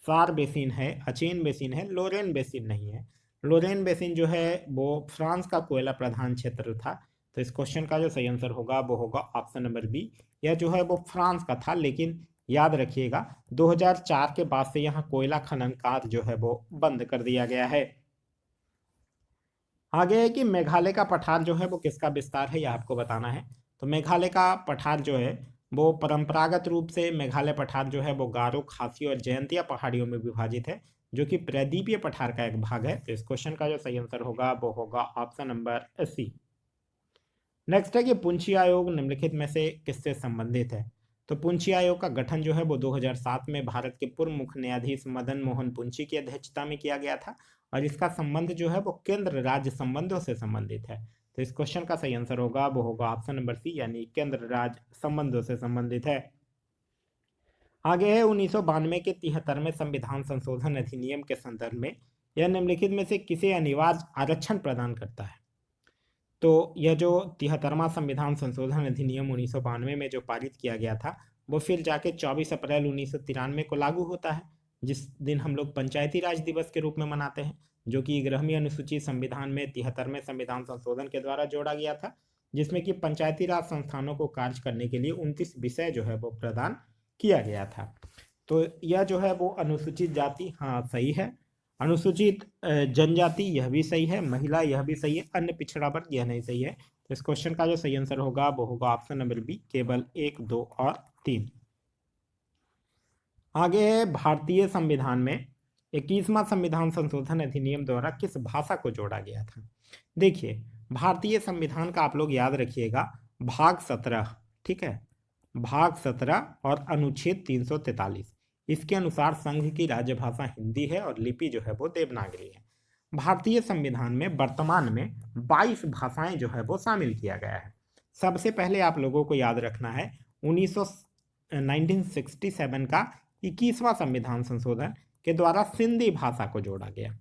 सार बेसिन है, अचेन बेसिन है, लोरेन बेसिन नहीं है। लोरेन बेसिन जो है वो फ्रांस का कोयला प्रधान क्षेत्र था। तो इस क्वेश्चन का जो सही आंसर होगा वो होगा ऑप्शन नंबर बी। यह जो है वो फ्रांस का था, लेकिन याद रखिएगा 2004 के बाद से यहाँ कोयला खनन कार्य जो है वो बंद कर दिया गया है। आगे है कि मेघालय का पठार जो है वो किसका विस्तार है, यह आपको बताना है। तो मेघालय का पठार जो है वो परंपरागत रूप से मेघालय पठार जो है वो गारो, खासी और जयंतिया पहाड़ियों में विभाजित है, जो कि प्रायद्वीपीय पठार का एक भाग है। तो इस क्वेश्चन का जो सही आंसर होगा वो होगा ऑप्शन नंबर सी। नेक्स्ट है कि पुंछी आयोग निम्नलिखित में से किससे संबंधित है। तो पुंछी आयोग का गठन जो है वो 2007 में भारत के पूर्व मुख्य न्यायाधीश मदन मोहन पुंछी की अध्यक्षता में किया गया था, और इसका संबंध जो है वो केंद्र राज्य संबंधों से संबंधित है। तो इस क्वेश्चन का सही आंसर होगा वो होगा ऑप्शन नंबर सी, यानी केंद्र राज्य संबंधों से संबंधित है। आगे है 1992 के 73वें संविधान संशोधन अधिनियम के संदर्भ में यह निम्नलिखित में से किसे अनिवार्य आरक्षण प्रदान करता है। तो यह जो 73वां संविधान संशोधन अधिनियम 1992 में जो पारित किया गया था वो फिर जाके 24 अप्रैल 1993 को लागू होता है, जिस दिन हम लोग पंचायती राज दिवस के रूप में मनाते हैं, जो कि 11वीं अनुसूची संविधान में 73वें संविधान संशोधन के द्वारा जोड़ा गया था, जिसमें कि पंचायती राज संस्थानों को कार्य करने के लिए 29 विषय जो है वो प्रदान किया गया था। तो यह जो है वो अनुसूचित जाति, हाँ सही है, अनुसूचित जनजाति यह भी सही है, महिला यह भी सही है, अन्य पिछड़ा वर्ग यह नहीं सही है। तो इस क्वेश्चन का जो सही आंसर होगा वो होगा ऑप्शन नंबर बी, केवल 1, 2 और 3। आगे है भारतीय संविधान में 21वां संविधान संशोधन अधिनियम द्वारा किस भाषा को जोड़ा गया था। देखिए भारतीय संविधान का आप लोग याद रखिएगा भाग 17, ठीक है, भाग 17 और अनुच्छेद 343, इसके अनुसार संघ की राज्यभाषा हिंदी है और लिपि जो है वो देवनागरी है। भारतीय संविधान में वर्तमान में 22 भाषाएं जो है वो शामिल किया गया है। सबसे पहले आप लोगों को याद रखना है 1967 का 21वां संविधान संशोधन के द्वारा सिंधी भाषा को जोड़ा गया,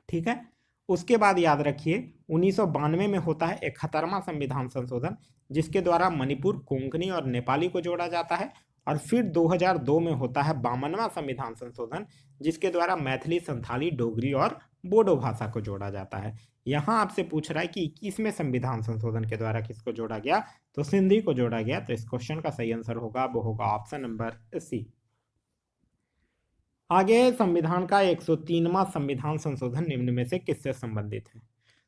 ठीक है। उसके बाद याद रखिए 1992 में होता है 71वां संविधान संशोधन, जिसके द्वारा मणिपुर, कोंकणी और नेपाली को जोड़ा जाता है। और फिर 2002 में होता है 52वां संविधान संशोधन, जिसके द्वारा मैथिली, संथाली, डोगरी और बोडो भाषा को जोड़ा जाता है। यहाँ आपसे पूछ रहा है कि 21वें संविधान संशोधन के द्वारा किसको जोड़ा गया, तो सिंधी को जोड़ा गया। तो इस क्वेश्चन का सही आंसर होगा वो होगा ऑप्शन नंबर सी। आगे संविधान का 103वां संविधान संशोधन निम्न में से किससे संबंधित है।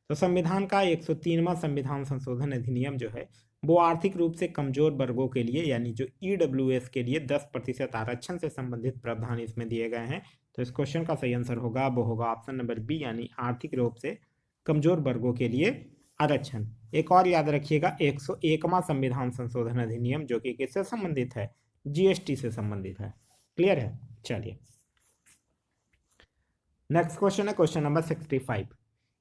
तो संविधान का 103वां संविधान संशोधन अधिनियम जो है वो आर्थिक रूप से कमजोर वर्गों के लिए यानी जो ईडब्ल्यूएस के लिए 10% आरक्षण से संबंधित प्रावधान इसमें दिए गए हैं। तो इस क्वेश्चन का सही आंसर होगा वो होगा ऑप्शन नंबर बी, यानी आर्थिक रूप से कमजोर वर्गों के लिए आरक्षण। एक और याद रखिएगा 101वां संविधान संशोधन अधिनियम जो कि किससे संबंधित है, जीएसटी से संबंधित है। क्लियर है। चलिए नेक्स्ट क्वेश्चन है क्वेश्चन नंबर 65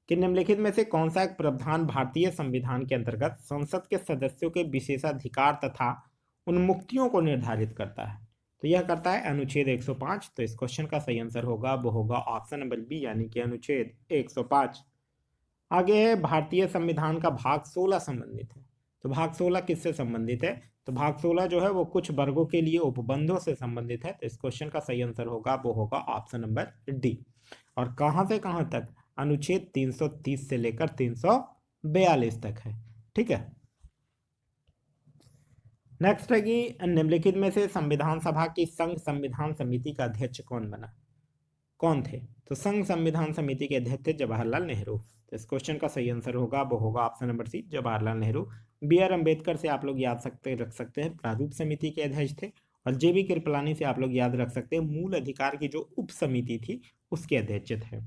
कि निम्नलिखित में से कौन सा एक प्रावधान भारतीय संविधान के अंतर्गत संसद के सदस्यों के विशेषाधिकार तथा उन्मुक्तियों को निर्धारित करता है। तो यह करता है अनुच्छेद 105। तो इस क्वेश्चन का सही आंसर होगा वो होगा ऑप्शन नंबर बी, यानी कि अनुच्छेद 105। आगे है भारतीय संविधान का भाग 16 संबंधित है। तो भाग 16 किससे संबंधित है, तो भाग 16 जो है वो कुछ वर्गों के लिए उपबंधों से संबंधित है। तो इस क्वेश्चन का सही आंसर होगा वो होगा ऑप्शन नंबर डी। और कहां से कहां तक, अनुच्छेद 330 से लेकर 342 तक है, ठीक है। नेक्स्ट है कि निम्नलिखित में से संविधान सभा की संघ संविधान समिति का अध्यक्ष कौन थे। तो संघ संविधान समिति के अध्यक्ष थे जवाहरलाल नेहरू। तो इस क्वेश्चन का सही आंसर होगा वो होगा option number C, Jawaharlal Nehru. B R. Ambedkar से आप लोग रख सकते हैं, प्रारूप समिति के अध्यक्ष थे। और जे.बी. कृपलानी से आप लोग याद रख सकते हैं, मूल अधिकार की जो उप समिति थी उसके अध्यक्ष थे।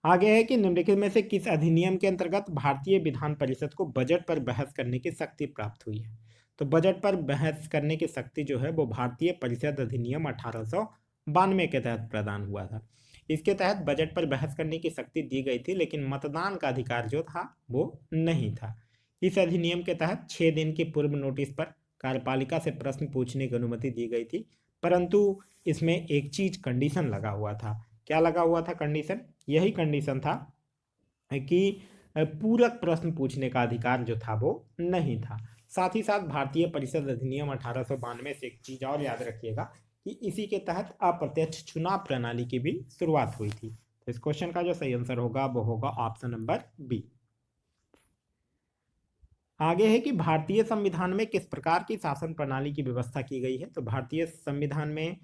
आगे है कि निम्नलिखित में से किस अधिनियम के अंतर्गत भारतीय विधान परिषद को बजट पर बहस करने की शक्ति प्राप्त हुई है। तो बजट पर बहस करने की शक्ति जो है वो भारतीय परिषद अधिनियम 1892 के तहत प्रदान हुआ था। इसके तहत बजट पर बहस करने की शक्ति दी गई थी, लेकिन मतदान का अधिकार जो था वो नहीं था। इस अधिनियम के तहत 6 दिन की पूर्व नोटिस पर कार्यपालिका से प्रश्न पूछने की अनुमति दी गई थी, परंतु इसमें एक चीज कंडीशन लगा हुआ था। क्या लगा हुआ था कंडीशन, यही कंडीशन था कि पूरक प्रश्न पूछने का अधिकार जो था वो नहीं था। साथ ही साथ भारतीय परिषद अधिनियम 1892 से एक चीज और याद रखिएगा कि इसी के तहत अप्रत्यक्ष चुनाव प्रणाली की भी शुरुआत हुई थी। तो इस क्वेश्चन का जो सही आंसर होगा वो होगा ऑप्शन नंबर बी। आगे है कि भारतीय संविधान में किस प्रकार की शासन प्रणाली की व्यवस्था की गई है। तो भारतीय संविधान में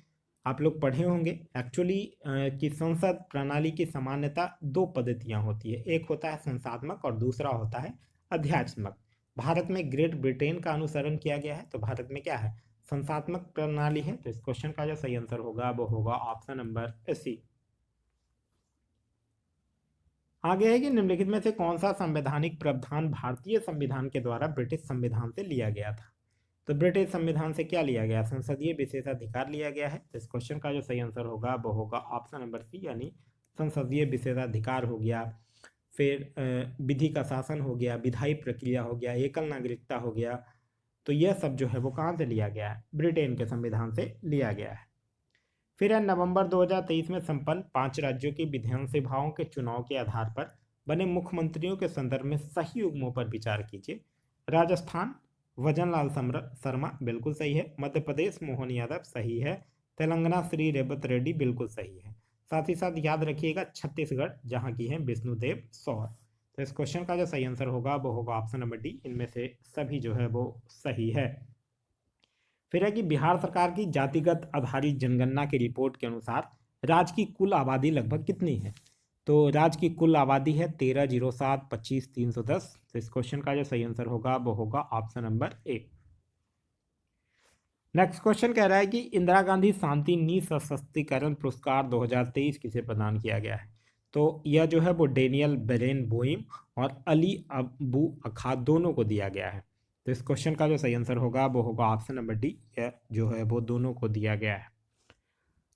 आप लोग पढ़े होंगे एक्चुअली कि संसद प्रणाली की सामान्यता 2 पद्धतियां होती है, एक होता है संसात्मक और दूसरा होता है अध्यात्मक। भारत में ग्रेट ब्रिटेन का अनुसरण किया गया है, तो भारत में क्या है, संसात्मक प्रणाली है। तो इस क्वेश्चन का जो सही आंसर होगा वो होगा ऑप्शन नंबर सी। आगे है कि निम्नलिखित में से कौन सा संवैधानिक प्रावधान भारतीय संविधान के द्वारा ब्रिटिश संविधान से लिया गया था। तो ब्रिटिश संविधान से क्या लिया गया, संसदीय विशेषाधिकार लिया गया है। तो इस क्वेश्चन का जो सही आंसर होगा वो होगा ऑप्शन नंबर सी, यानी संसदीय विशेषाधिकार हो गया, फिर विधि का शासन हो गया, विधायी प्रक्रिया हो गया, एकल नागरिकता हो गया। तो यह सब जो है वो कहाँ से लिया गया है, ब्रिटेन के संविधान से लिया गया है। फिर है नवंबर 2023 में संपन्न 5 राज्यों की विधानसभाओं के चुनाव के आधार पर बने मुख्यमंत्रियों के संदर्भ में सही युग्मों पर विचार कीजिए। राजस्थान वजनलाल शर्मा बिल्कुल सही है, मध्य प्रदेश मोहन यादव सही है, तेलंगाना श्री रेवत रेड्डी बिल्कुल सही है। साथ ही साथ याद रखिएगा छत्तीसगढ़ जहां की है विष्णुदेव सौर। तो इस क्वेश्चन का जो सही आंसर होगा वो होगा ऑप्शन नंबर डी, इनमें से सभी जो है वो सही है। फिर है कि बिहार सरकार की जातिगत आधारित जनगणना की रिपोर्ट के अनुसार राज्य की कुल आबादी लगभग कितनी है। तो राज्य की कुल आबादी है 13,07,25,310। तो इस क्वेश्चन का जो सही आंसर होगा वो होगा option number A. Next question कह रहा है कि इंदिरा गांधी शांति निःशस्त्रीकरण पुरस्कार 2023 किसे प्रदान किया गया है। तो यह जो है वो डेनियल बेरेन बोइम और अली अबू अखाद दोनों को दिया गया है। तो इस क्वेश्चन का जो सही आंसर होगा वो होगा ऑप्शन नंबर डी, यह जो है वो दोनों को दिया गया है।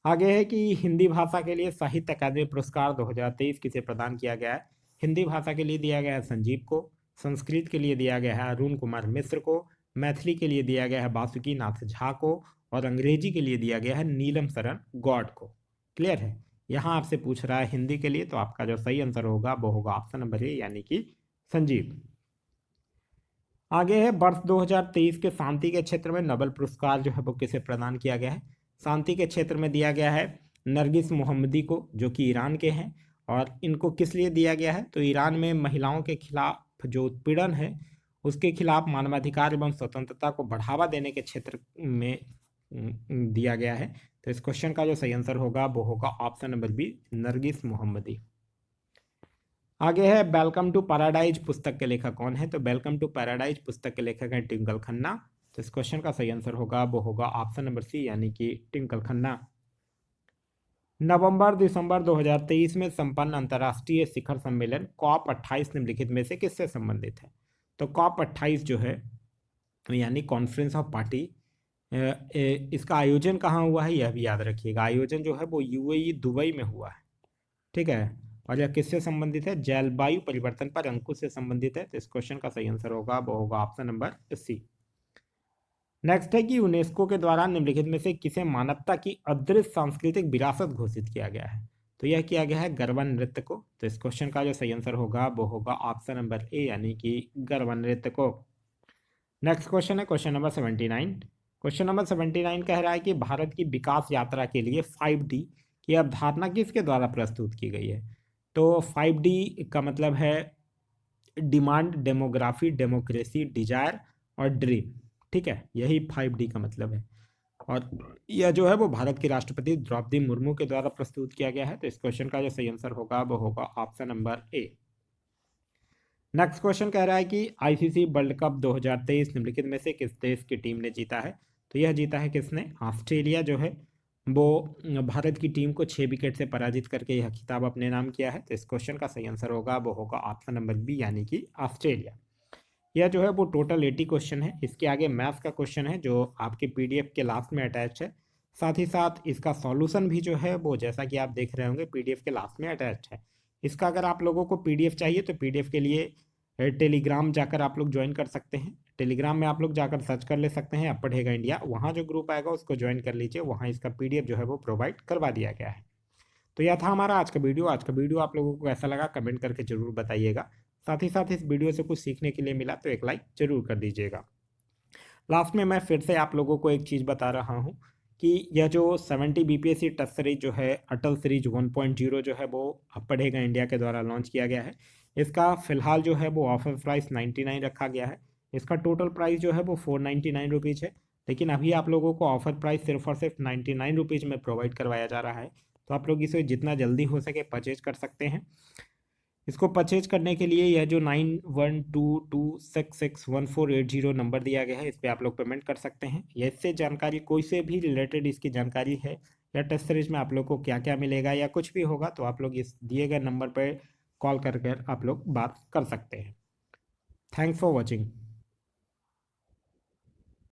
आगे है कि हिंदी भाषा के लिए साहित्य अकादमी पुरस्कार 2023 किसे प्रदान किया गया है। हिंदी भाषा के लिए दिया गया है संजीव को, संस्कृत के लिए दिया गया है अरुण कुमार मिश्र को, मैथिली के लिए दिया गया है बासुकी नाथ झा को और अंग्रेजी के लिए दिया गया है नीलम शरण गौड़ को। क्लियर है। यहाँ आपसे पूछ रहा है हिंदी के लिए, तो आपका जो सही आंसर होगा वो होगा ऑप्शन नंबर ए यानी कि संजीव। आगे है वर्ष 2023 के शांति के क्षेत्र में नोबेल पुरस्कार जो है वो किसे प्रदान किया गया है। शांति के क्षेत्र में दिया गया है नरगिस मोहम्मदी को, जो कि ईरान के हैं। और इनको किस लिए दिया गया है, तो ईरान में महिलाओं के खिलाफ जो उत्पीड़न है उसके खिलाफ मानवाधिकार एवं स्वतंत्रता को बढ़ावा देने के क्षेत्र में दिया गया है। तो इस क्वेश्चन का जो सही आंसर होगा वो होगा ऑप्शन नंबर बी, नरगिस मोहम्मदी। आगे है वेलकम टू पैराडाइज पुस्तक के लेखक कौन है। तो वेलकम टू पैराडाइज पुस्तक के लेखक हैं ट्विंकल खन्ना। तो इस क्वेश्चन का सही आंसर होगा वो होगा ऑप्शन नंबर सी यानी कि ट्विंकल खन्ना। नवंबर दिसंबर 2023 में संपन्न अंतर्राष्ट्रीय शिखर सम्मेलन कॉप 28 निम्नलिखित में से किससे संबंधित है। तो कॉप 28 जो है यानी कॉन्फ्रेंस ऑफ पार्टी, इसका आयोजन कहाँ हुआ है यह भी याद रखिएगा। आयोजन जो है वो यूएई दुबई में हुआ है। ठीक है। और यह किससे संबंधित है, जलवायु परिवर्तन पर अंकुश से संबंधित है। तो इस क्वेश्चन का सही आंसर होगा वो होगा ऑप्शन नंबर सी। नेक्स्ट है कि यूनेस्को के द्वारा निम्नलिखित में से किसे मानवता की अदृश्य सांस्कृतिक विरासत घोषित किया गया है। तो यह किया गया है गरबा नृत्य को। तो इस क्वेश्चन का जो सही आंसर होगा वो होगा ऑप्शन नंबर ए यानी कि गरबा नृत्य को। नेक्स्ट क्वेश्चन है क्वेश्चन नंबर 79। क्वेश्चन नंबर 79 कह रहा है कि भारत की विकास यात्रा के लिए 5D की अवधारणा किसके द्वारा प्रस्तुत की गई है। तो 5D का मतलब है डिमांड, डेमोग्राफी, डेमोक्रेसी, डिजायर और ड्रीम। ठीक है, यही 5D का मतलब है। और यह जो है वो भारत की राष्ट्रपति द्रौपदी मुर्मू के द्वारा प्रस्तुत किया गया है। तो इस क्वेश्चन का जो सही आंसर होगा वो होगा option number A. Next question कह रहा है कि आईसीसी वर्ल्ड कप 2023 निम्नलिखित में से किस देश की टीम ने जीता है। तो यह जीता है किसने, ऑस्ट्रेलिया जो है वो भारत की टीम को 6 विकेट से पराजित करके यह खिताब अपने नाम किया है। तो इस क्वेश्चन का सही आंसर होगा वो होगा ऑप्शन नंबर बी यानी कि ऑस्ट्रेलिया। यह जो है वो टोटल 80 क्वेश्चन है। इसके आगे मैथ्स का क्वेश्चन है जो आपके पीडीएफ के लास्ट में अटैच है। साथ ही साथ इसका सॉल्यूशन भी जो है वो जैसा कि आप देख रहे होंगे पीडीएफ के लास्ट में अटैच है। इसका अगर आप लोगों को पीडीएफ चाहिए तो पीडीएफ के लिए टेलीग्राम जाकर आप लोग ज्वाइन कर सकते हैं। टेलीग्राम में आप लोग जाकर सर्च कर ले सकते हैं अब पढ़ेगा इंडिया, वहाँ जो ग्रुप आएगा उसको ज्वाइन कर लीजिए, वहाँ इसका पीडीएफ जो है वो प्रोवाइड करवा दिया गया है। तो यह था हमारा आज का वीडियो। आज का वीडियो आप लोगों को कैसा लगा कमेंट करके जरूर बताइएगा। साथ ही साथ इस वीडियो से कुछ सीखने के लिए मिला तो एक लाइक जरूर कर दीजिएगा। लास्ट में मैं फिर से आप लोगों को एक चीज़ बता रहा हूँ कि यह जो 70 बीपीएससी टेस्ट सीरीज जो है अटल सीरीज 1.0 जो है वो अब पढ़ेगा इंडिया के द्वारा लॉन्च किया गया है। इसका फिलहाल जो है वो ऑफर प्राइस 99 रखा गया है। इसका टोटल प्राइस जो है वो 499 रुपीज़ है, लेकिन अभी आप लोगों को ऑफर प्राइस सिर्फ और सिर्फ 99 रुपीज़ में प्रोवाइड करवाया जा रहा है। तो आप लोग इसे जितना जल्दी हो सके परचेज कर सकते हैं। इसको परचेज करने के लिए यह जो 9122661480 नंबर दिया गया है इस पर आप लोग पेमेंट कर सकते हैं। या इससे जानकारी कोई से भी रिलेटेड इसकी जानकारी है या टेस्ट सीरीज में आप लोग को क्या क्या मिलेगा या कुछ भी होगा तो आप लोग इस दिए गए नंबर पर कॉल कर आप लोग बात कर सकते हैं। Thanks for watching.